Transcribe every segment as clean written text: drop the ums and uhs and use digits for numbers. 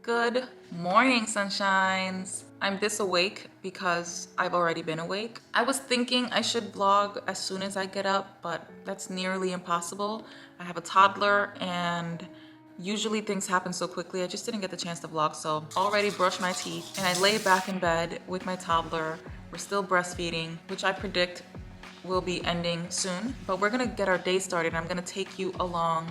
Good morning, sunshines. I'm this awake because I've already been awake. I was thinking I should vlog as soon as I get up, but that's nearly impossible. I have a toddler and usually things happen so quickly. I just didn't get the chance to vlog, so already brushed my teeth and I lay back in bed with my toddler. We're still breastfeeding, which I predict will be ending soon, but we're gonna get our day started. I'm gonna take you along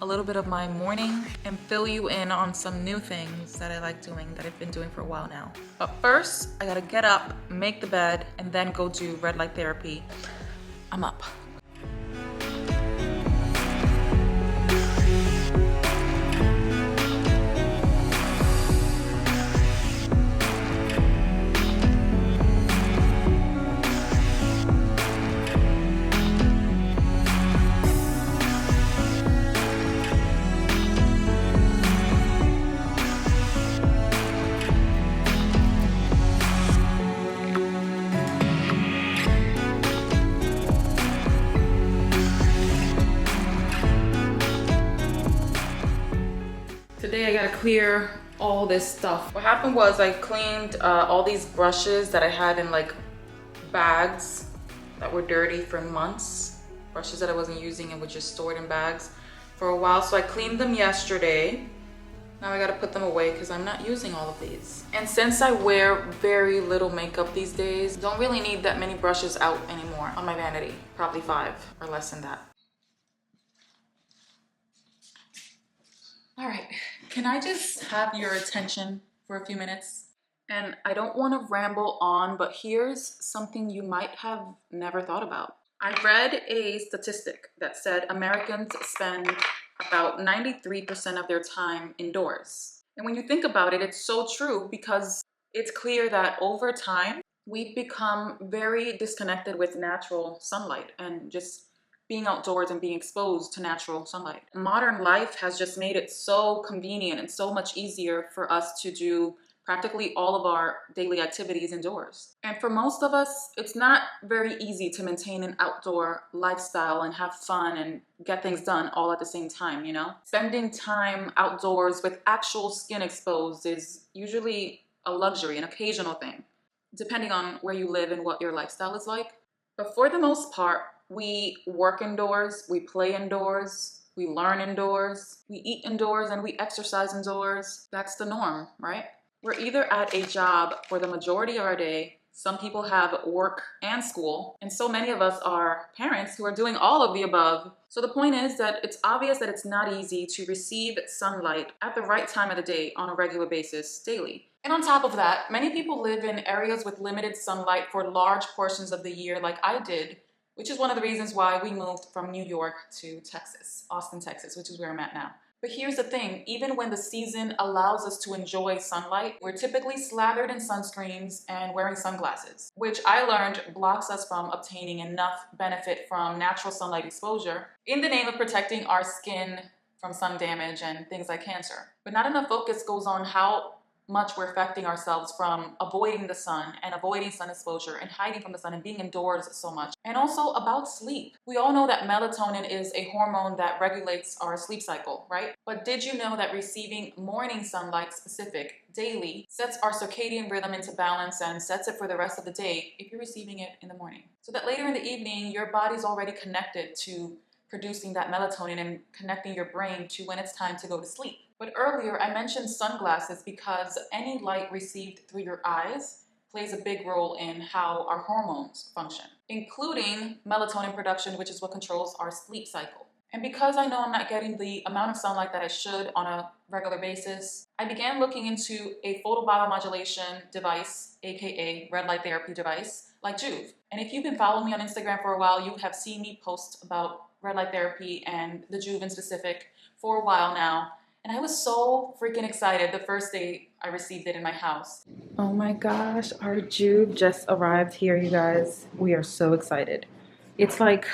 a little bit of my morning and fill you in on some new things that I like doing that I've been doing for a while now. But first, I gotta get up, make the bed, and then go do red light therapy. I'm up. Today I gotta clear all this stuff. What happened was I cleaned all these brushes that I had in like bags that were dirty for months. Brushes that I wasn't using and were just stored in bags for a while. So I cleaned them yesterday. Now I gotta put them away because I'm not using all of these. And since I wear very little makeup these days, don't really need that many brushes out anymore on my vanity. Probably 5 or less than that. All right, can I just have your attention for a few minutes? And I don't want to ramble on, but here's something you might have never thought about. I read a statistic that said Americans spend about 93% of their time indoors. And when you think about it, it's so true because it's clear that over time, we've become very disconnected with natural sunlight and just being outdoors and being exposed to natural sunlight. Modern life has just made it so convenient and so much easier for us to do practically all of our daily activities indoors. And for most of us, it's not very easy to maintain an outdoor lifestyle and have fun and get things done all at the same time, you know? Spending time outdoors with actual skin exposed is usually a luxury, an occasional thing, depending on where you live and what your lifestyle is like. But for the most part, we work indoors, we play indoors, we learn indoors, we eat indoors, and we exercise indoors. That's the norm, right? We're either at a job for the majority of our day. Some people have work and school, and so many of us are parents who are doing all of the above. So the point is that it's obvious that it's not easy to receive sunlight at the right time of the day on a regular basis daily. And on top of that, many people live in areas with limited sunlight for large portions of the year like I did, which is one of the reasons why we moved from New York to Texas, Austin, Texas, which is where I'm at now. But here's the thing, even when the season allows us to enjoy sunlight, we're typically slathered in sunscreens and wearing sunglasses, which I learned blocks us from obtaining enough benefit from natural sunlight exposure in the name of protecting our skin from sun damage and things like cancer. But not enough focus goes on how much we're affecting ourselves from avoiding the sun and avoiding sun exposure and hiding from the sun and being indoors so much. And also about sleep. We all know that melatonin is a hormone that regulates our sleep cycle, right? But did you know that receiving morning sunlight specific daily sets our circadian rhythm into balance and sets it for the rest of the day if you're receiving it in the morning? So that later in the evening, your body's already connected to producing that melatonin and connecting your brain to when it's time to go to sleep. But earlier I mentioned sunglasses because any light received through your eyes plays a big role in how our hormones function, including melatonin production, which is what controls our sleep cycle. And because I know I'm not getting the amount of sunlight that I should on a regular basis, I began looking into a photobiomodulation device, aka red light therapy device, like JOOVV. And if you've been following me on Instagram for a while, you have seen me post about red light therapy and the JOOVV in specific for a while now. And I was so freaking excited the first day I received it in my house. Oh my gosh, our JOOVV just arrived here, you guys. We are so excited. It's like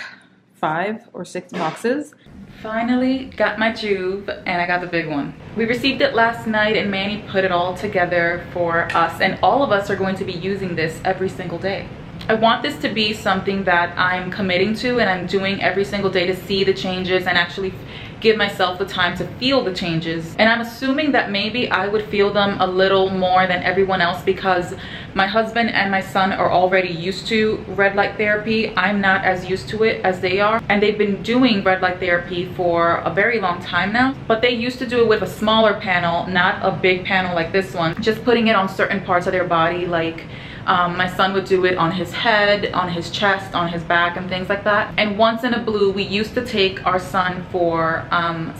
5 or 6 boxes. Finally got my JOOVV and I got the big one. We received it last night and Manny put it all together for us, and all of us are going to be using this every single day. I want this to be something that I'm committing to and I'm doing every single day to see the changes and actually give myself the time to feel the changes. And I'm assuming that maybe I would feel them a little more than everyone else because my husband and my son are already used to red light therapy. I'm not as used to it as they are, and they've been doing red light therapy for a very long time now, but they used to do it with a smaller panel, not a big panel like this one, just putting it on certain parts of their body. Like my son would do it on his head, on his chest, on his back, and things like that. And once in a blue, we used to take our son for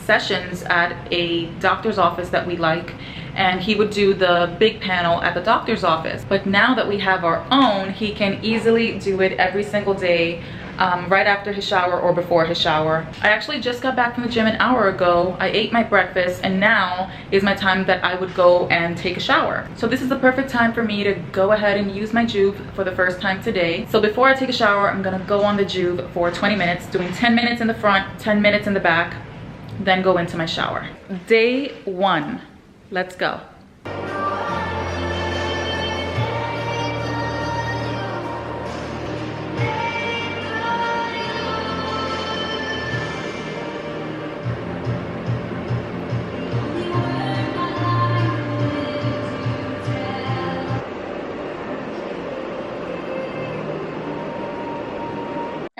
sessions at a doctor's office that we like, and he would do the big panel at the doctor's office. But now that we have our own, he can easily do it every single day, right after his shower or before his shower. I actually just got back from the gym an hour ago. I ate my breakfast, and now is my time that I would go and take a shower. So this is the perfect time for me to go ahead and use my JOOVV for the first time today. So before I take a shower, I'm gonna go on the JOOVV for 20 minutes, doing 10 minutes in the front, 10 minutes in the back, then go into my shower. Day 1, let's go.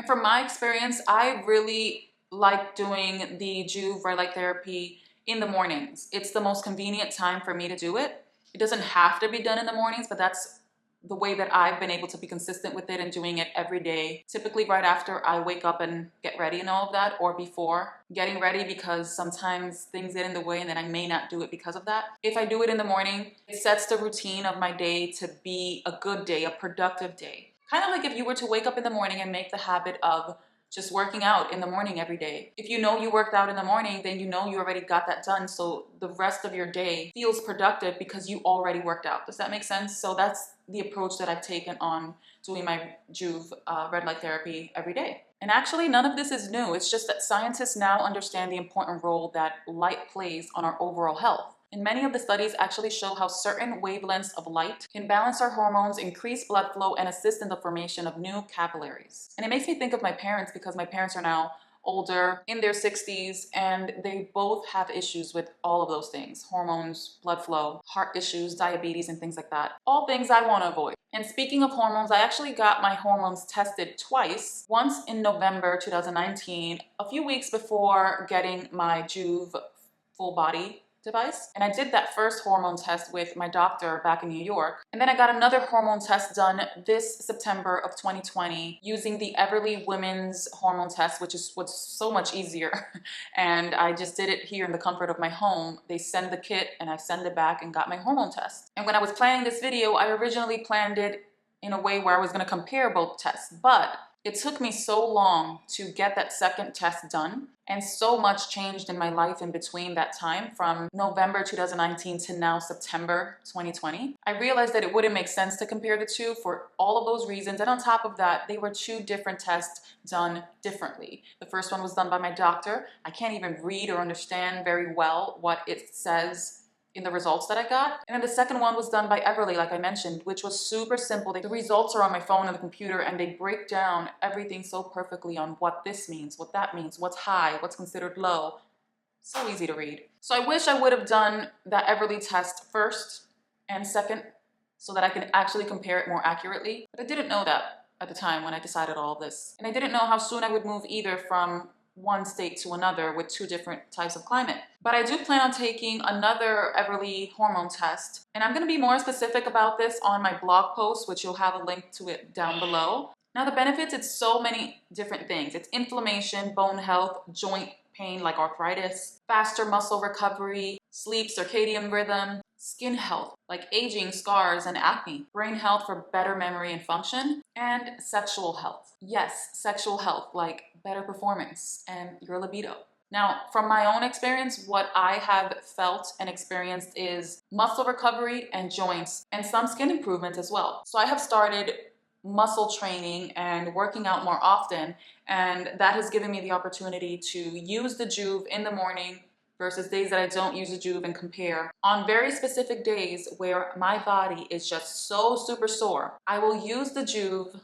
From my experience, I really like doing the JOOVV red light therapy in the mornings. It's the most convenient time for me to do it. It doesn't have to be done in the mornings, but that's the way that I've been able to be consistent with it and doing it every day. Typically right after I wake up and get ready and all of that, or before getting ready, because sometimes things get in the way and then I may not do it because of that. If I do it in the morning, it sets the routine of my day to be a good day, a productive day. Kind of like if you were to wake up in the morning and make the habit of just working out in the morning every day. If you know you worked out in the morning, then you know you already got that done. So the rest of your day feels productive because you already worked out. Does that make sense? So that's the approach that I've taken on doing my JOOVV red light therapy every day. And actually, none of this is new. It's just that scientists now understand the important role that light plays on our overall health. And many of the studies actually show how certain wavelengths of light can balance our hormones, increase blood flow, and assist in the formation of new capillaries. And it makes me think of my parents, because my parents are now older, in their 60s, and they both have issues with all of those things: hormones, blood flow, heart issues, diabetes, and things like that. All things I want to avoid. And speaking of hormones, I actually got my hormones tested twice. Once in November 2019, a few weeks before getting my JOOVV full body device. And I did that first hormone test with my doctor back in New York. And then I got another hormone test done this September of 2020 using the Everly Women's Hormone Test, which is what's so much easier. And I just did it here in the comfort of my home. They send the kit and I send it back and got my hormone test. And when I was planning this video, I originally planned it in a way where I was going to compare both tests, but it took me so long to get that second test done, and so much changed in my life in between that time, from November 2019 to now September 2020. I realized that it wouldn't make sense to compare the two for all of those reasons, and on top of that, they were two different tests done differently. The first one was done by my doctor. I can't even read or understand very well what it says in the results that I got. And then the second one was done by Everly, like I mentioned, which was super simple. The results are on my phone and the computer, and they break down everything so perfectly on what this means, what that means, what's high, what's considered low. So easy to read. So I wish I would have done that Everly test first and second so that I could actually compare it more accurately. But I didn't know that at the time when I decided all of this. And I didn't know how soon I would move either from one state to another with two different types of climate. But I do plan on taking another Everly hormone test, and I'm going to be more specific about this on my blog post, which you'll have a link to it down below. Now the benefits, it's so many different things. It's inflammation, bone health, joint pain like arthritis, faster muscle recovery, sleep, circadian rhythm, skin health like aging, scars, and acne, brain health for better memory and function, and sexual health. Yes, sexual health like better performance and your libido. Now, from my own experience, what I have felt and experienced is muscle recovery and joints, and some skin improvement as well. So I have started muscle training and working out more often, and that has given me the opportunity to use the JOOVV in the morning versus days that I don't use the JOOVV, and compare. On very specific days where my body is just so super sore, I will use the JOOVV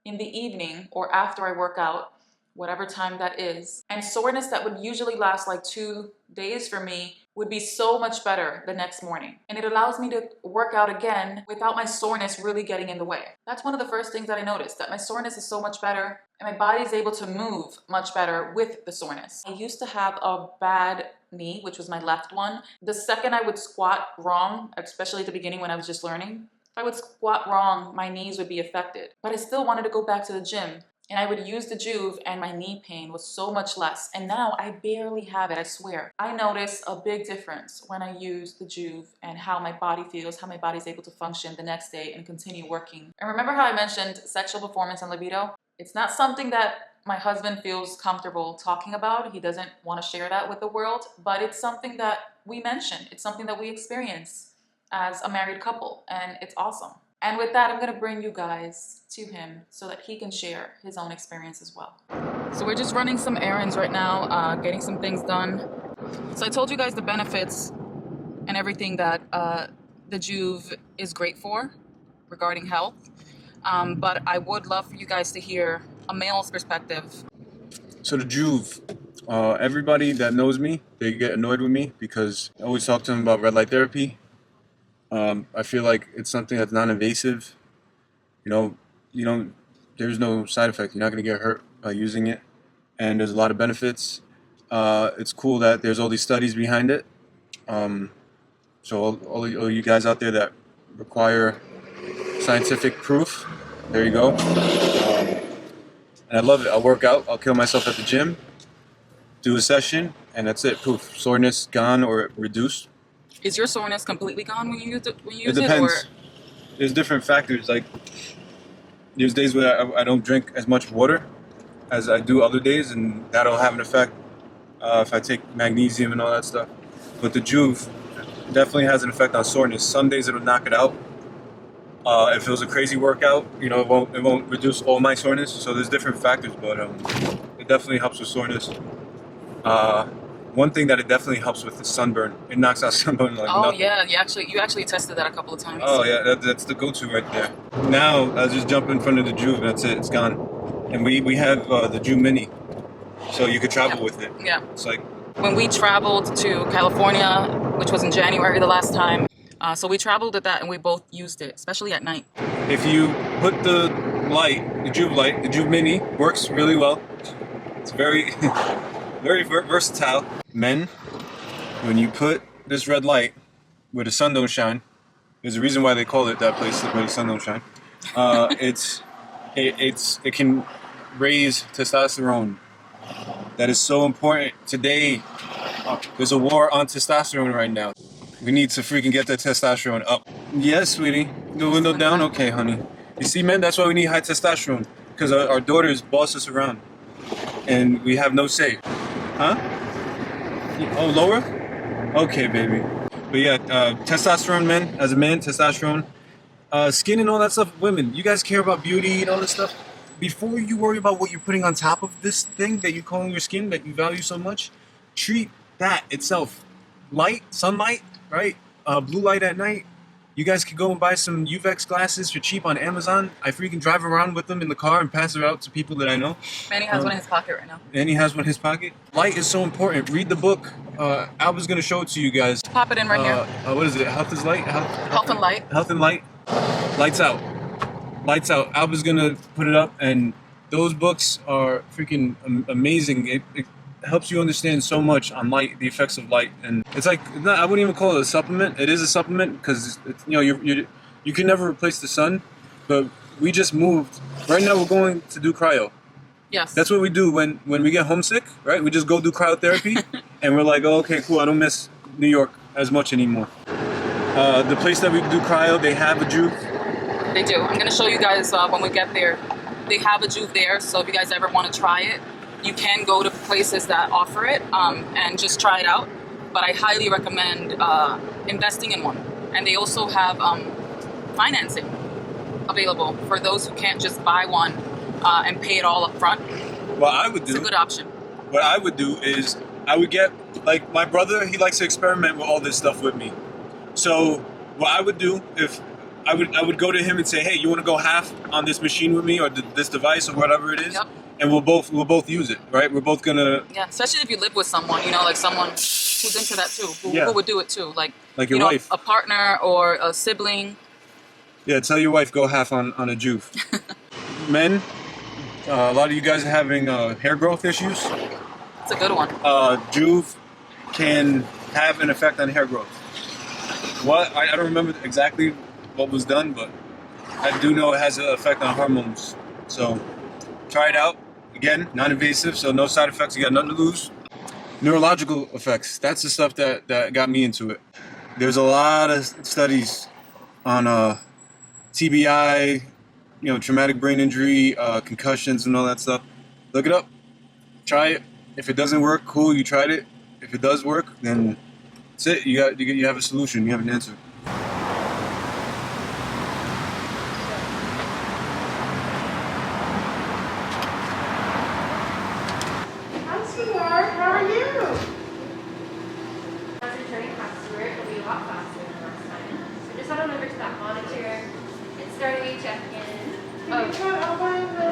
in the evening or after I work out, whatever time that is. And soreness that would usually last like 2 days for me would be so much better the next morning. And it allows me to work out again without my soreness really getting in the way. That's one of the first things that I noticed, that my soreness is so much better and my body is able to move much better with the soreness. I used to have a bad knee, which was my left one. The second I would squat wrong, especially at the beginning when I was just learning, if I would squat wrong, my knees would be affected. But I still wanted to go back to the gym. And I would use the JOOVV and my knee pain was so much less. And now I barely have it, I swear. I notice a big difference when I use the JOOVV and how my body feels, how my body's able to function the next day and continue working. And remember how I mentioned sexual performance and libido? It's not something that my husband feels comfortable talking about. He doesn't want to share that with the world, but it's something that we mention. It's something that we experience as a married couple, and it's awesome. And with that, I'm gonna bring you guys to him so that he can share his own experience as well. So we're just running some errands right now, getting some things done. So I told you guys the benefits and everything that the JOOVV is great for regarding health. But I would love for you guys to hear a male's perspective. So the JOOVV, everybody that knows me, they get annoyed with me because I always talk to them about red light therapy. I feel like it's something that's non-invasive. There's no side effect. You're not going to get hurt by using it. And there's a lot of benefits. It's cool that there's all these studies behind it. So all you guys out there that require scientific proof, there you go. And I love it. I'll work out. I'll kill myself at the gym, do a session, and that's it. Poof. Soreness gone or reduced. Is your soreness completely gone when you use it? It depends. There's different factors. Like, there's days where I don't drink as much water as I do other days, and that'll have an effect if I take magnesium and all that stuff. But the JOOVV definitely has an effect on soreness. Some days it'll knock it out. If it was a crazy workout, it won't reduce all my soreness. So there's different factors, but it definitely helps with soreness. One thing that it definitely helps with is sunburn. It knocks out sunburn like nothing. Yeah, you actually tested that a couple of times. Oh yeah, that's the go-to right there. Now I just jump in front of the JOOVV, that's it, it's gone. And we have the JOOVV Mini, so you could travel with it. Yeah. It's like when we traveled to California, which was in January the last time. So we traveled with that and we both used it, especially at night. If you put the JOOVV light, the JOOVV Mini works really well. It's very very versatile. Men, when you put this red light where the sun don't shine, there's a reason why they call it that place where the sun don't shine. It can raise testosterone. That is so important today. There's a war on testosterone right now. We need to freaking get that testosterone up. Yes, sweetie. The window down? Okay, honey. You see, man, that's why we need high testosterone. Because our daughters boss us around. And we have no say. Huh? Oh, lower? Okay, baby. But yeah, testosterone, men. As a man, testosterone. Skin and all that stuff. Women, you guys care about beauty and all this stuff. Before you worry about what you're putting on top of this thing that you're calling your skin, that you value so much, treat that itself. Light, sunlight, right? Blue light at night. You guys could go and buy some UVX glasses for cheap on Amazon. I freaking drive around with them in the car and pass it out to people that I know. Manny has one in his pocket right now. Manny has one in his pocket. Light is so important. Read the book. Alba's going to show it to you guys. Pop it in right here. What is it? Health is Light? Health and Light. Health and Light. Lights out. Lights out. Alba's going to put it up, and those books are freaking amazing. It helps you understand so much on light, the effects of light, and it's like I wouldn't even call it a supplement. It is a supplement because you can never replace the sun. But we just moved. Right now we're going to do cryo. Yes. That's what we do when we get homesick, right? We just go do cryotherapy, and we're like, oh, okay, cool. I don't miss New York as much anymore. The place that we do cryo, they have a JOOVV. They do. I'm gonna show you guys when we get there. They have a JOOVV there, so if you guys ever want to try it, you can go to places that offer it and just try it out. But I highly recommend investing in one. And they also have financing available for those who can't just buy one and pay it all up front. What I would do, it's a good option. What I would do is I would get, like, my brother, he likes to experiment with all this stuff with me. So what I would do, if I would go to him and say, hey, you want to go half on this machine with me or this device or whatever it is? Yep. and we'll both use it, right? We're both gonna, Yeah, especially if you live with someone, you know, like someone who's into that too, who would do it too, like your you know, wife. a partner or a sibling. Yeah, tell your wife go half on a JOOVV. Men, a lot of you guys are having hair growth issues. It's a good one. JOOVV can have an effect on hair growth. What I don't remember exactly what was done, but I do know it has an effect on hormones. So try it out. Again, non-invasive, so no side effects. You got nothing to lose. Neurological effects. That's the stuff that got me into it. There's a lot of studies on TBI, you know, traumatic brain injury, concussions, and all that stuff. Look it up. Try it. If it doesn't work, cool. You tried it. If it does work, then that's it. You have a solution. You have an answer. Hi, sweetheart. How are you? As a returning customer, it'll be a lot faster than last time. So just head on over to that monitor and start a check-in. Can you put Alba in the...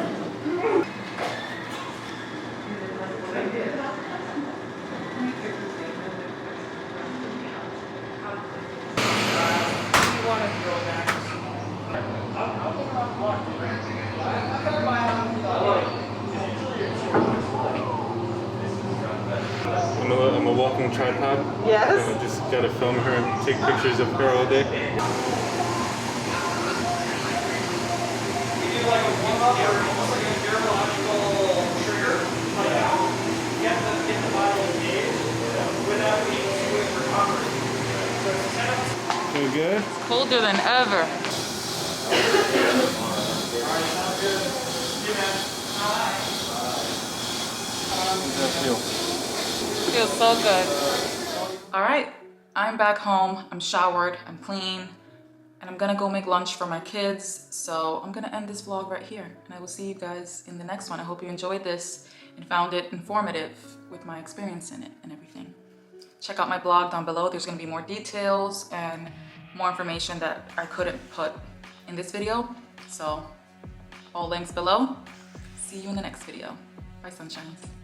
I'm a walking tripod. Yes. I just gotta film her and take pictures of her all day. Feel good? Colder than ever. Feels so good. All right, I'm back home. I'm showered, I'm clean, and I'm gonna go make lunch for my kids. So I'm gonna end this vlog right here, and I will see you guys in the next one. I hope you enjoyed this and found it informative with my experience in it and everything. Check out my blog down below. There's gonna be more details and more information that I couldn't put in this video. So all links below. See you in the next video. Bye, sunshines.